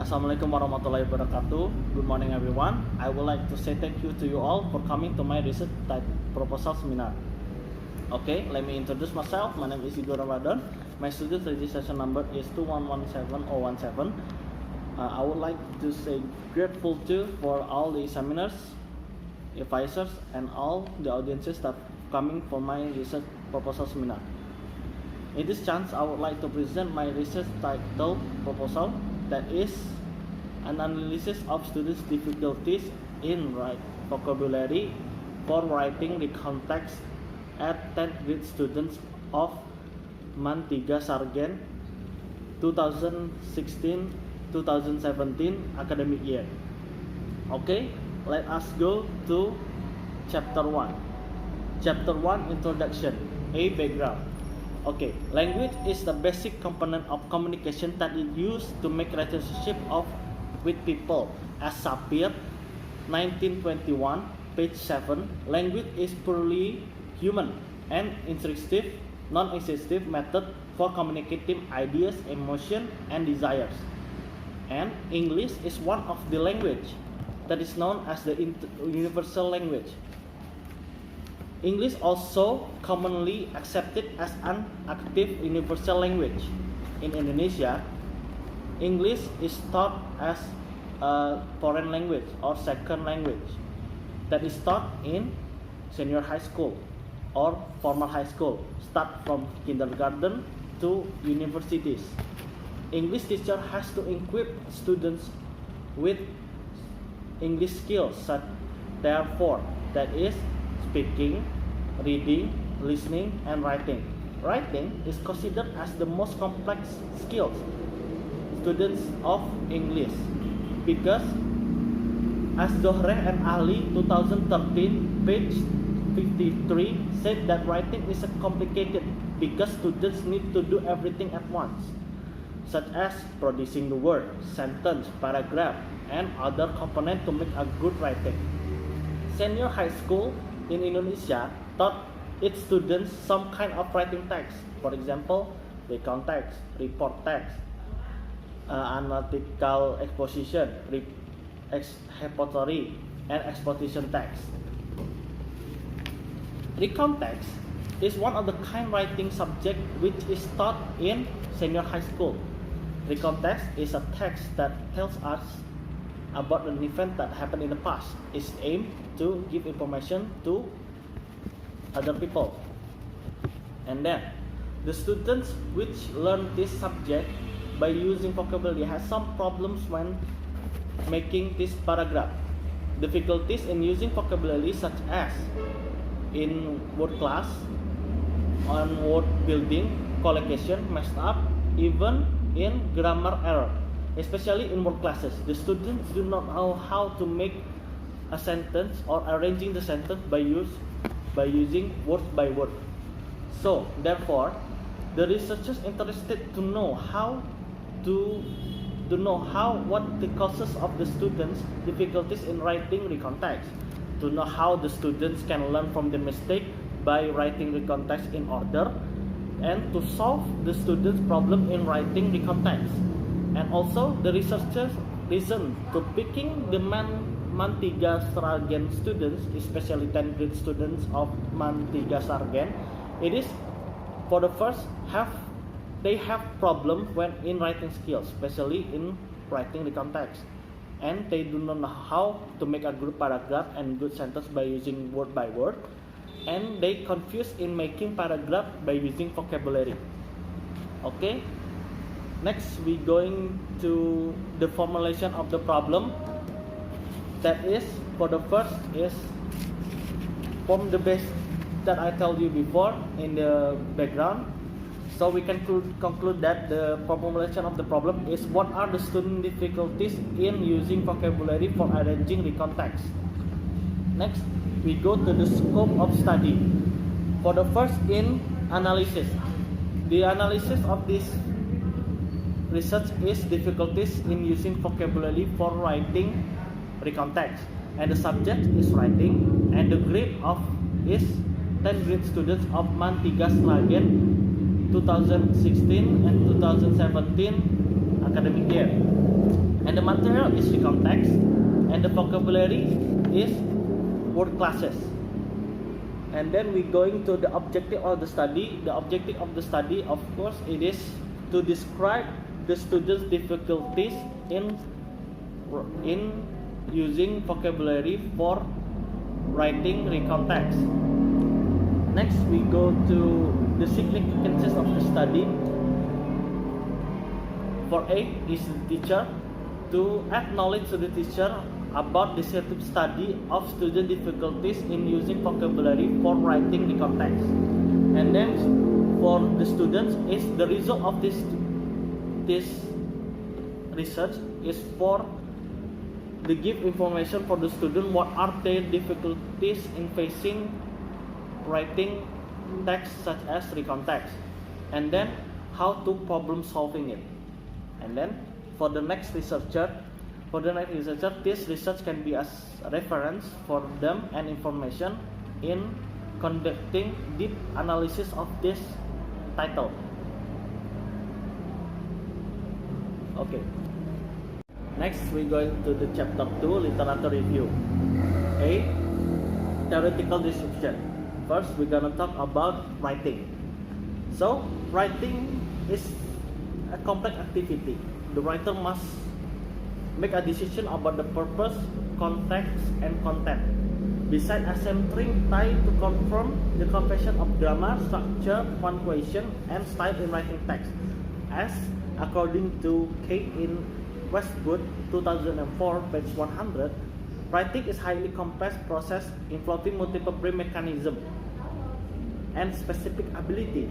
Assalamualaikum warahmatullahi wabarakatuh. Good morning everyone. I would like to say thank you to you all for coming to my research type proposal seminar. Okay, let me introduce myself. My name is Romadon. My student registration number is 2117017. I would like to say grateful to for all the examiners, advisors, and all the audiences that coming for my research proposal seminar. In this chance, I would like to present my research title proposal, that is an analysis of students' difficulties in vocabulary for writing the context at 10th grade students of month 3 Sargen 2016-2017 academic year. Okay, let us go to chapter 1. Chapter 1, Introduction, a background. Okay, language is the basic component of communication that is used to make relationship with people. As Sapir, 1921, page 7, language is purely human and instinctive, non-existent method for communicating ideas, emotion, and desires. And English is one of the language that is known as the universal language. English also commonly accepted as an active universal language. In Indonesia, English is taught as a foreign language or second language that is taught in senior high school or formal high school, start from kindergarten to universities. English teacher has to equip students with English skills, therefore, that is speaking, reading, listening, and writing. Writing is considered as the most complex skills students of English because, as Zohre and Ali 2013 page 53 said that writing is complicated because students need to do everything at once, such as producing the word, sentence, paragraph, and other components to make a good writing. Senior high school in Indonesia taught its students some kind of writing text. For example, recount text, report text, analytical exposition, expository, and exposition text. Recount text is one of the kind writing subject which is taught in senior high school. Recount text is a text that tells us about an event that happened in the past. It's aimed to give information to other people. And then the students which learn this subject by using vocabulary has some problems when making this paragraph. Difficulties in using vocabulary such as in word class, on word building, collocation, messed up, even in grammar error. Especially in word classes, the students do not know how to make a sentence or arranging the sentence by using word by word. So therefore, the researchers interested to know what the causes of the students' difficulties in writing recount text, to know how the students can learn from the mistake by writing recount text in order, and to solve the students' problem in writing recount text. And also, the researchers listen to picking the month 3 Sargen students, especially 10th grade students of month 3 Sargen. It is for the first they have problem when in writing skills, especially in writing recount text, and they do not know how to make a good paragraph and good sentence by using word by word, and they confuse in making paragraph by using vocabulary. Okay. Next, we going to the formulation of the problem. That is, for the first is from the base that I told you before in the background. So we can conclude that the formulation of the problem is what are the student difficulties in using vocabulary for arranging recount text. Next, we go to the scope of study. For the first in analysis, the analysis of this research is difficulties in using vocabulary for writing recount text, and the subject is writing, and the grade of is 10th grade students of month 3 Sargen 2016 and 2017 academic year. And And the material is the context, and the vocabulary is word classes. And then we going to the objective of the study. The objective of the study, of course, it is to describe the students' difficulties in using vocabulary for writing recontext. Next, we go to the significances of the study. For A is the teacher, to add knowledge to the teacher about the descriptive study of student difficulties in using vocabulary for writing the context. And then for the students is the result of this research is for to give information for the student what are their difficulties in facing writing text such as recontext, and then how to problem solving it. And then for the next researcher, this research can be as a reference for them and information in conducting deep analysis of this title. Okay. Next, we're going to the chapter 2, literature review. A, theoretical description. First, we're gonna talk about writing. So, writing is a complex activity. The writer must make a decision about the purpose, context, and content. Besides assembling time to confirm the confession of grammar, structure, punctuation, and style in writing text. As according to K in Westwood 2004, page 100, writing is highly complex process involving multiple brain mechanisms and specific ability.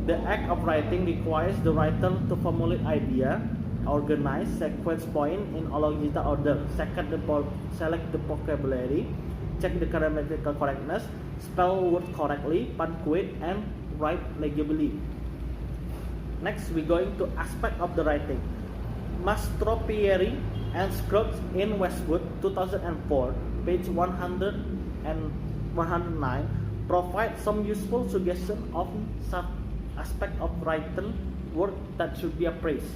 The act of writing requires the writer to formulate idea, organize sequence point in logical order, select the vocabulary, check the grammatical correctness, spell words correctly, punctuate, and write legibly. Next, we're going to aspect of the writing. Mastropieri and Scruggs in Westwood 2004, page 100 and 109, provide some useful suggestion of some aspect of written work that should be appraised.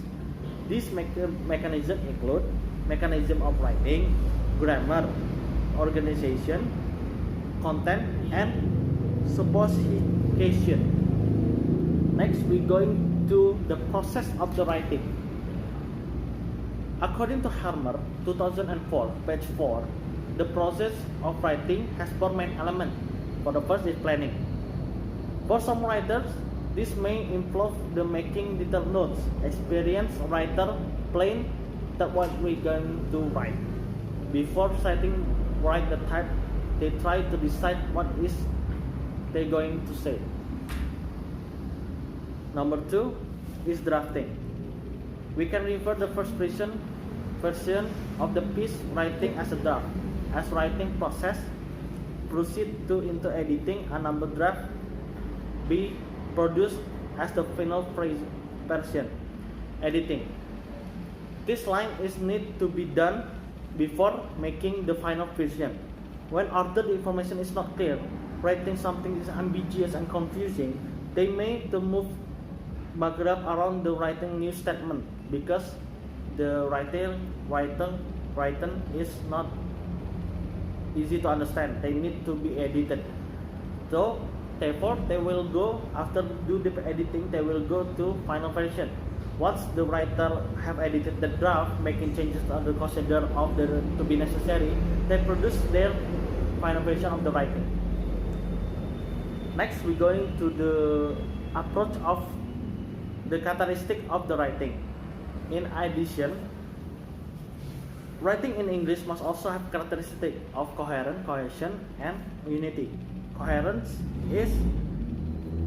These mechanisms include mechanism of writing, grammar, organization, content, and supposition. Next, we're going to the process of the writing. According to Harmer, 2004, page 4, the process of writing has four main elements. For the first is planning. For some writers, this may involve the making detailed notes. Experienced writer plan that what we're going to write. Before write the type, they try to decide what is they're going to say. Number 2 is drafting. We can refer the first version of the piece writing as a draft. As writing process proceed into editing, a number draft be produced as the final version. Editing. This line is need to be done before making the final version. When ordered information is not clear, writing something is ambiguous and confusing, they may to move paragraph around the writing new statement because the writing is not easy to understand. They need to be edited. So therefore they will go after do the editing, they will go to final version. Once the writer have edited the draft, making changes to the consider of the to be necessary, they produce their final version of the writing. Next, we're going to the approach of the characteristic of the writing. In addition, writing in English must also have characteristic of coherence, cohesion, and unity. Coherence is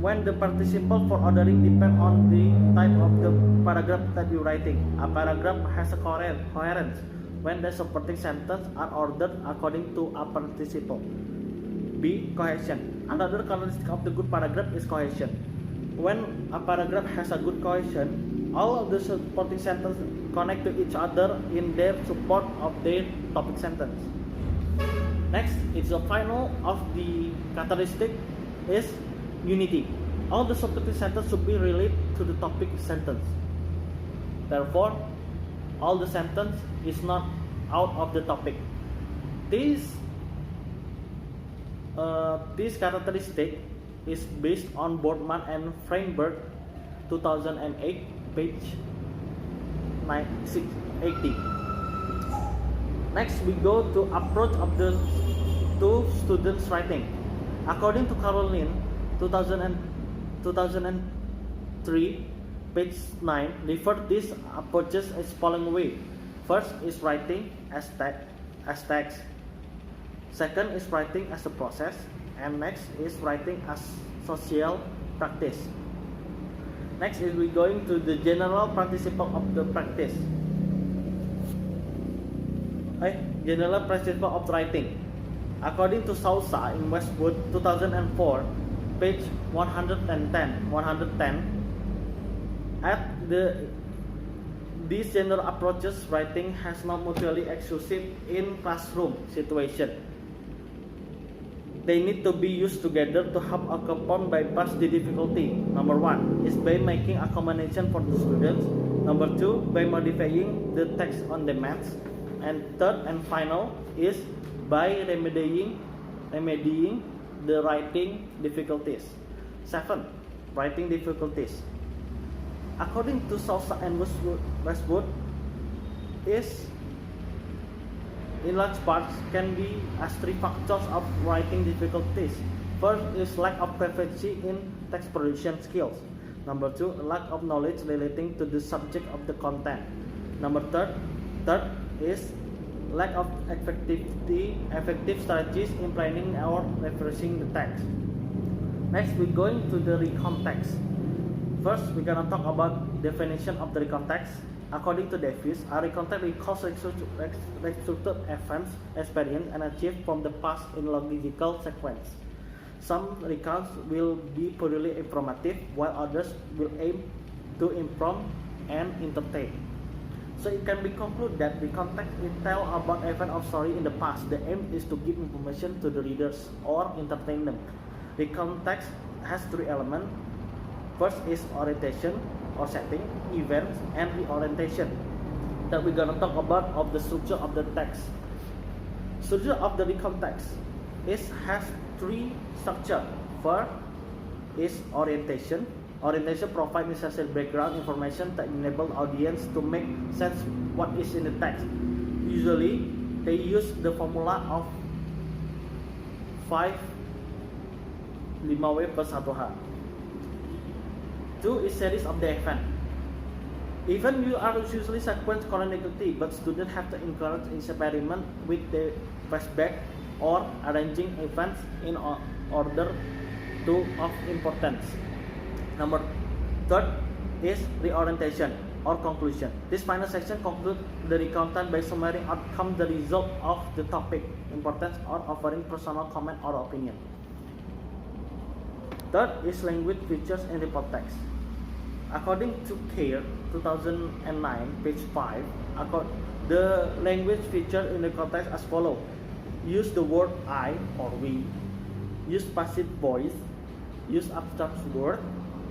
when the participle for ordering depend on the type of the paragraph that you're writing. A paragraph has a coherence when the supporting sentences are ordered according to a participle. B. Cohesion. Another characteristic of the good paragraph is cohesion. When a paragraph has a good cohesion, all of the supporting sentences connect to each other in their support of their topic sentence. Next, it's the final of the characteristic is unity. All the supporting sentences should be related to the topic sentence. Therefore, all the sentence is not out of the topic. This characteristic is based on Boardman and Feinberg 2008, page 680. Next we go to approach of the two students writing. According to Caroline 2003, page 9, refer these approaches as following way. First is writing as text. Second is writing as a process, and next is writing as social practice. Next is we going to the general participle of the practice. General principle of writing. According to Sousa in Westwood 2004, page 110, these general approaches writing has not mutually exclusive in classroom situation. They need to be used together to help overcome bypass the difficulty. Number one is by making accommodation for the students. Number two, by modifying the text on demand. And third and final is by remedying the writing difficulties. 7. Writing difficulties. According to Sousa and Westwood, is in large parts can be as three factors of writing difficulties. First is lack of proficiency in text production skills. Number two, lack of knowledge relating to the subject of the content. Number third is lack of effective strategies in planning or referencing the text. Next, we're going to the recount text. First, we're gonna talk about definition of the recount text. According to Davis, a recount text recalls restructured events, experience, and achieved from the past in logical sequence. Some recounts will be purely informative, while others will aim to inform and entertain. So it can be concluded that the context is tell about event or story in the past. The aim is to give information to the readers or entertain them. The context has three elements. First is orientation or setting, events, and reorientation. That we're gonna talk about of the structure of the text. Structure of the context has three structure. First is orientation. Orientation provides necessary background information that enable audience to make sense what is in the text. Usually, they use the formula of 5W plus 1H. 2 is series of the event. Even you are usually sequence chronologically, but students have to encourage experiment with the flashback or arranging events in order of importance. Number third is reorientation or conclusion. This final section concludes the recountant by summarizing outcome, the result of the topic, importance, or offering personal comment or opinion. Third is language features in report text. According to Care 2009, page 5, the language feature in the context as follows: use the word I or we, use passive voice, use abstract word,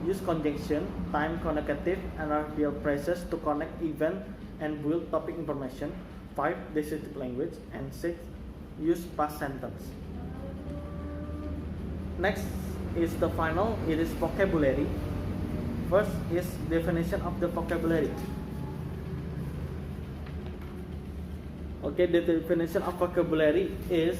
use conjunction, time conjugative, and real phrases to connect event and build topic information. 5. Descriptive language. And 6. Use past sentence. Next is the final. It is vocabulary. First is definition of the vocabulary. Okay, the definition of vocabulary is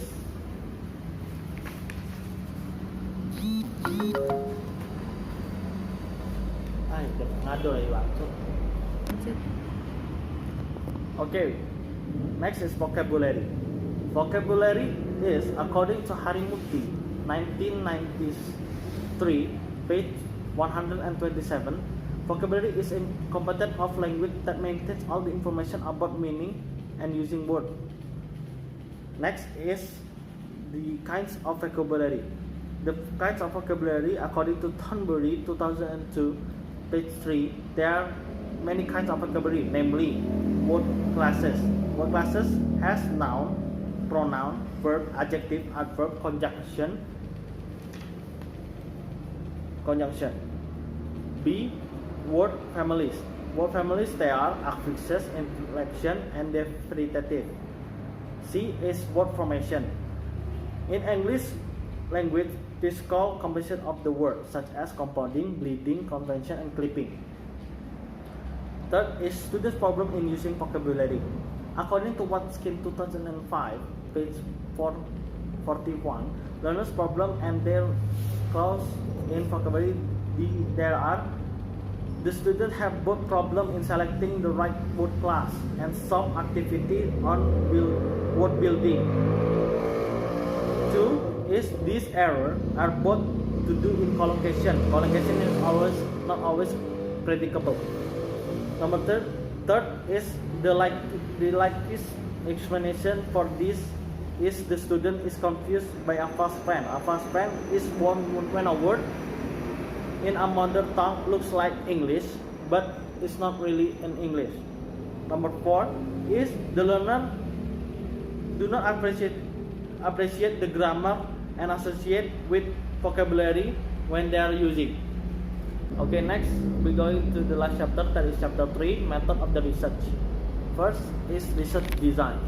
okay, next is vocabulary. Vocabulary is, according to Harimurti 1993, page 127, vocabulary is a component of language that maintains all the information about meaning and using word. Next is the kinds of vocabulary. The kinds of vocabulary, according to Thornbury 2002, page 3, there are many kinds of vocabulary, namely word classes. Word classes has noun, pronoun, verb, adjective, adverb, conjunction. B. Word families. Word families they are affixes, inflection, and deferitative. C is word formation. In English language, this is called composition of the word, such as compounding, bleeding, convention, and clipping. Third is student's problem in using vocabulary. According to Watkins 2005, page 441, learners' problem and their clause in vocabulary there are the students have both problem in selecting the right word class and some activity on word building. Two is these errors are both to do in collocation. Collocation is not always predicable. Number third is the likeliest explanation for this is the student is confused by a fast pen. A fast pen is formed when a word in a mother tongue looks like English, but it's not really in English. Number 4 is the learner do not appreciate the grammar and associate with vocabulary when they are using. Okay, next we go into the last chapter, that is chapter 3, method of the research. First is research design.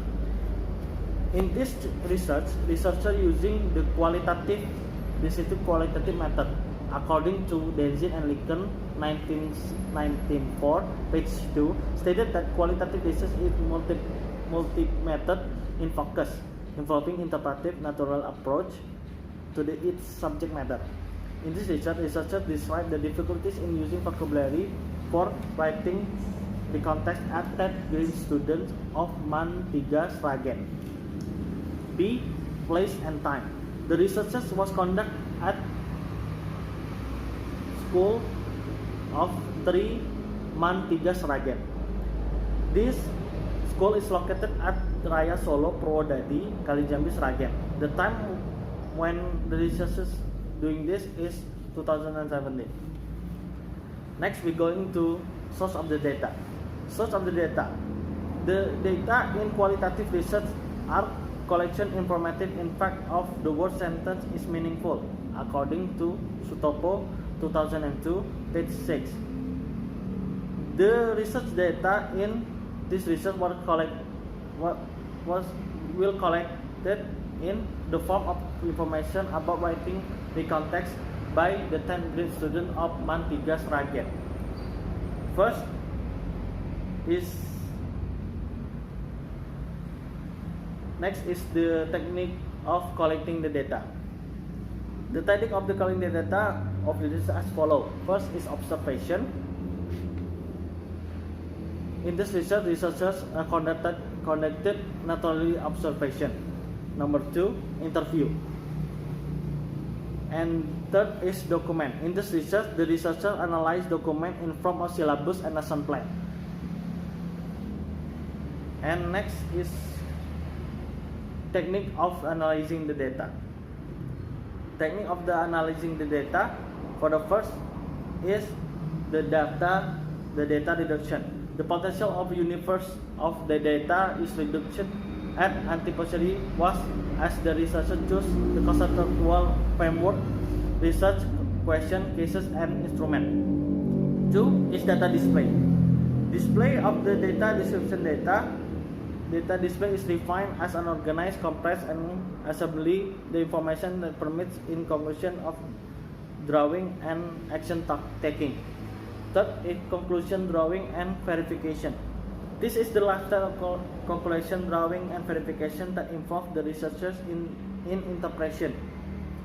In this research, researcher using the qualitative method according to Denzin and Lincoln 1994 page 2 stated that qualitative research is multi-method in focus involving interpretive natural approach to its subject matter. In this research, researchers describe the difficulties in using vocabulary for writing the context at that grade students of Man 3 Sragen. B. Place and time. The research was conducted at School of 3 Man 3 Sragen. This school is located at Raya Solo, Purwodadi, Kalijambi, Sragen. The time when the researchers doing this is 2017. Next we going to source of the data. Source of the data. The data in qualitative research are collection informative in fact of the word sentence is meaningful according to Sutopo 2002 page 6. The research data in this research will collected in the form of information about writing the context by the 10th grade student of Man 3 Sragen. First is next is the technique of collecting the data. The technique of the collecting the data of the research as follows. First is observation. In this research, researchers conducted naturally observation. Number 2, interview. And third is document. In this research, the researcher analyzed document in form of syllabus and lesson plan. And next is technique of analyzing the data. Technique of the analyzing the data. For the first is the data reduction. The potential of universe of the data is reduced at antiposteriori was as the researcher chose the conceptual framework, research, question, cases, and instrument. 2 is data display. Display of the data description data. Data display is defined as an organized, compressed, and assembly the information that permits in conclusion of drawing and action taking. Third is conclusion drawing and verification. This is the lifestyle conclusion drawing and verification that involve the researchers in interpretation,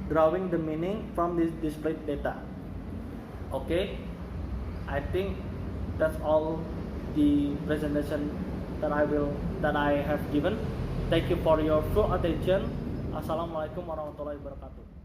drawing the meaning from this displayed data. Okay, I think that's all the presentation that I have given. Thank you for your full attention. Assalamualaikum warahmatullahi wabarakatuh.